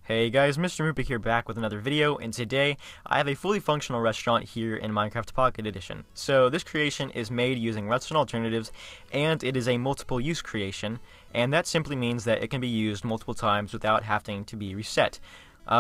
Hey guys, MrMoopig here back with another video, and today I have a fully functional restaurant here in Minecraft Pocket Edition. So this creation is made using redstone alternatives, and it is a multiple use creation, and that simply means that it can be used multiple times without having to be reset,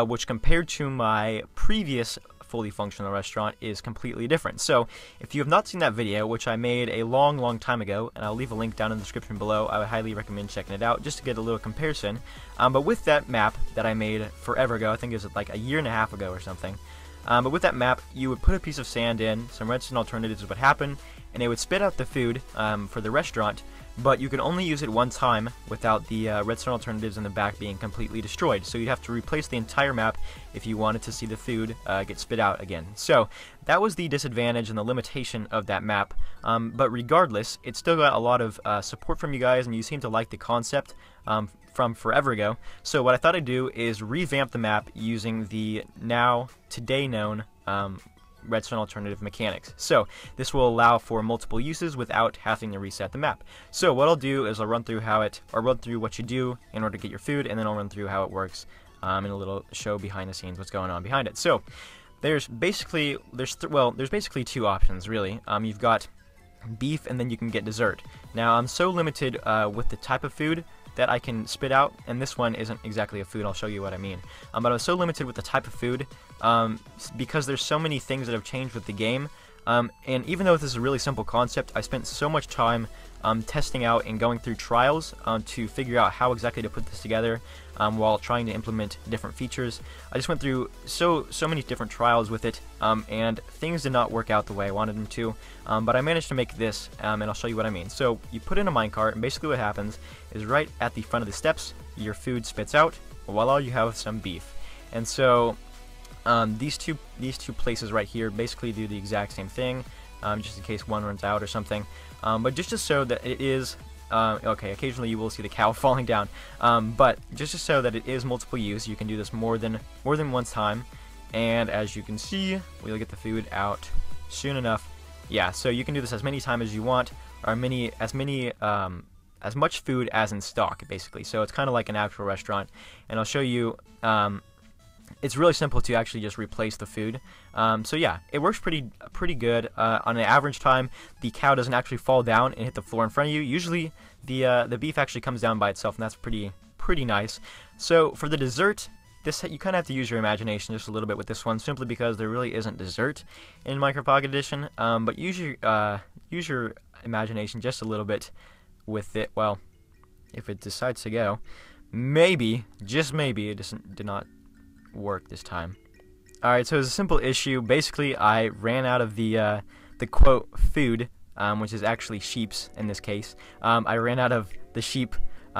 which compared to my previous fully functional restaurant is completely different. So if you have not seen that video, which I made a long time ago, and I'll leave a link down in the description below, I would highly recommend checking it out just to get a little comparison. But with that map that I made forever ago, I think it was like a year and a half ago or something, but with that map you would put a piece of sand in, some redstone alternatives would happen, and it would spit out the food for the restaurant, but you can only use it one time without the redstone alternatives in the back being completely destroyed. So you'd have to replace the entire map if you wanted to see the food get spit out again. So that was the disadvantage and the limitation of that map. But regardless, it still got a lot of support from you guys, and you seem to like the concept from forever ago. So what I thought I'd do is revamp the map using the today known redstone alternative mechanics. So this will allow for multiple uses without having to reset the map. So what I'll do is I'll run through run through what you do in order to get your food, and then I'll run through how it works in a little show behind the scenes what's going on behind it. So there's basically two options really. You've got beef, and then you can get dessert. Now I'm so limited with the type of food that I can spit out, and this one isn't exactly a food. I'll show you what I mean. But I'm so limited with the type of food because there's so many things that have changed with the game. And even though this is a really simple concept, I spent so much time testing out and going through trials to figure out how exactly to put this together while trying to implement different features. I just went through so many different trials with it, and things did not work out the way I wanted them to, but I managed to make this, and I'll show you what I mean. So you put in a minecart, and basically what happens is right at the front of the steps, your food spits out, while all you have is some beef. And so these two places right here basically do the exact same thing, just in case one runs out or something. But just to show that it is okay, occasionally you will see the cow falling down, but just to show that it is multiple use, you can do this more than one time. And as you can see, we'll get the food out soon enough. Yeah, so you can do this as many times as you want, or as much food as in stock, basically. So it's kind of like an actual restaurant, and I'll show you. It's really simple to actually just replace the food. So yeah, it works pretty good. On an average time, the cow doesn't actually fall down and hit the floor in front of you. Usually, the beef actually comes down by itself, and that's pretty nice. So for the dessert, you kind of have to use your imagination just a little bit with this one, simply because there really isn't dessert in Minecraft Pocket Edition. But use your imagination just a little bit with it. Well, if it decides to go, maybe, just maybe, it did not work this time. Alright, so it's a simple issue. Basically, I ran out of the quote food, which is actually sheep's in this case. I ran out of the sheep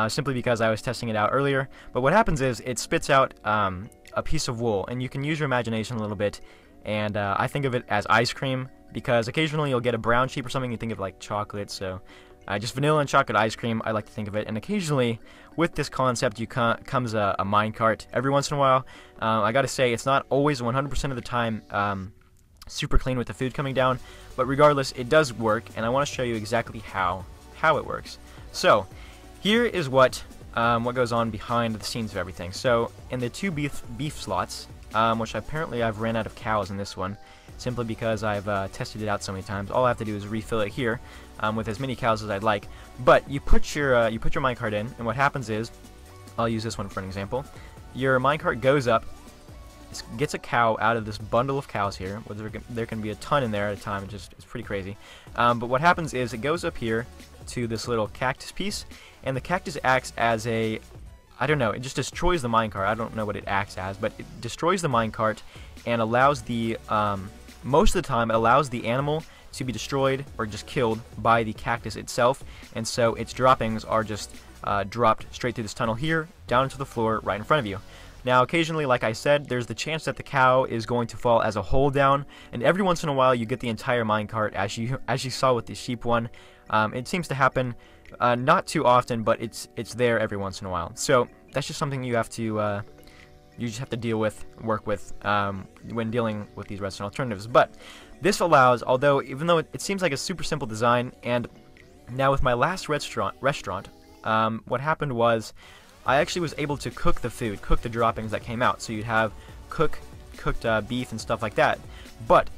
simply because I was testing it out earlier. But what happens is it spits out a piece of wool, and you can use your imagination a little bit. And I think of it as ice cream, because occasionally you'll get a brown sheep or something, you think of like chocolate, so just vanilla and chocolate ice cream, I like to think of it. And occasionally, with this concept, comes a minecart every once in a while. I gotta say, it's not always 100% of the time super clean with the food coming down, but regardless, it does work, and I want to show you exactly how it works. So, here is what goes on behind the scenes of everything. So, in the two beef slots, which apparently I've ran out of cows in this one, simply because I've tested it out so many times. All I have to do is refill it here with as many cows as I'd like. But you put your minecart in, and what happens is, I'll use this one for an example. Your minecart goes up, gets a cow out of this bundle of cows here. There can be a ton in there at a time. It's pretty crazy. But what happens is it goes up here to this little cactus piece, and the cactus acts as a, I don't know, it just destroys the minecart. I don't know what it acts as, but it destroys the minecart and allows the most of the time, it allows the animal to be destroyed or just killed by the cactus itself, and so its droppings are just dropped straight through this tunnel here, down into the floor right in front of you. Now, occasionally, like I said, there's the chance that the cow is going to fall as a whole down, and every once in a while you get the entire minecart, as you saw with the sheep one. It seems to happen not too often, but it's there every once in a while. So that's just something you have to work with when dealing with these redstone alternatives. But this allows, although even though it seems like a super simple design, and now with my last restaurant, what happened was I actually was able to cook the food, cook the droppings that came out. So you'd have cooked beef and stuff like that. But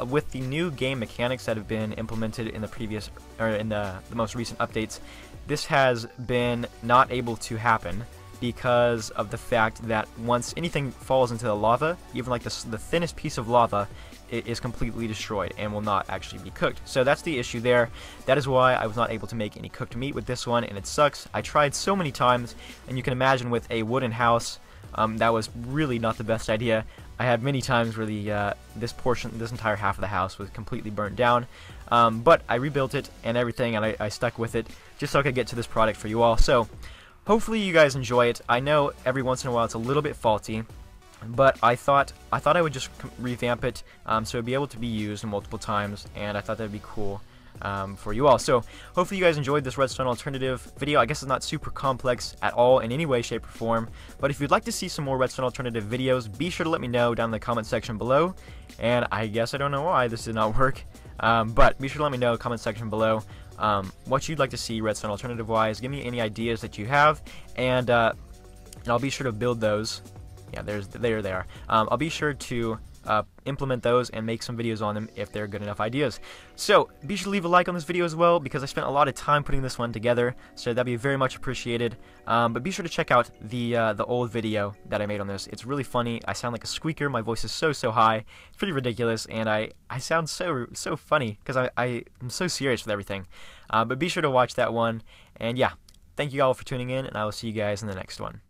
with the new game mechanics that have been implemented in the previous, or in the most recent updates, this has been not able to happen because of the fact that once anything falls into the lava, even like the thinnest piece of lava, it is completely destroyed and will not actually be cooked. So that's the issue there. That is why I was not able to make any cooked meat with this one, and it sucks. I tried so many times, and you can imagine with a wooden house, that was really not the best idea. I had many times where this entire half of the house was completely burnt down, but I rebuilt it and everything, and I stuck with it just so I could get to this product for you all. So hopefully you guys enjoy it. I know every once in a while it's a little bit faulty, but I thought I would just revamp it so it'd be able to be used multiple times, and I thought that'd be cool for you all. So hopefully you guys enjoyed this redstone alternative video. I guess it's not super complex at all in any way, shape, or form, but if you'd like to see some more redstone alternative videos, be sure to let me know down in the comment section below. And I guess I don't know why this did not work, but be sure to let me know in the comment section below what you'd like to see redstone alternative wise. Give me any ideas that you have, and I'll be sure to build those. Yeah, there they are. I'll be sure to implement those and make some videos on them if they're good enough ideas. So be sure to leave a like on this video as well, because I spent a lot of time putting this one together, so that'd be very much appreciated. But be sure to check out the old video that I made on this. It's really funny. I sound like a squeaker. My voice is so high. It's pretty ridiculous, and I sound so funny because I'm so serious with everything. But be sure to watch that one. And yeah, thank you all for tuning in, and I will see you guys in the next one.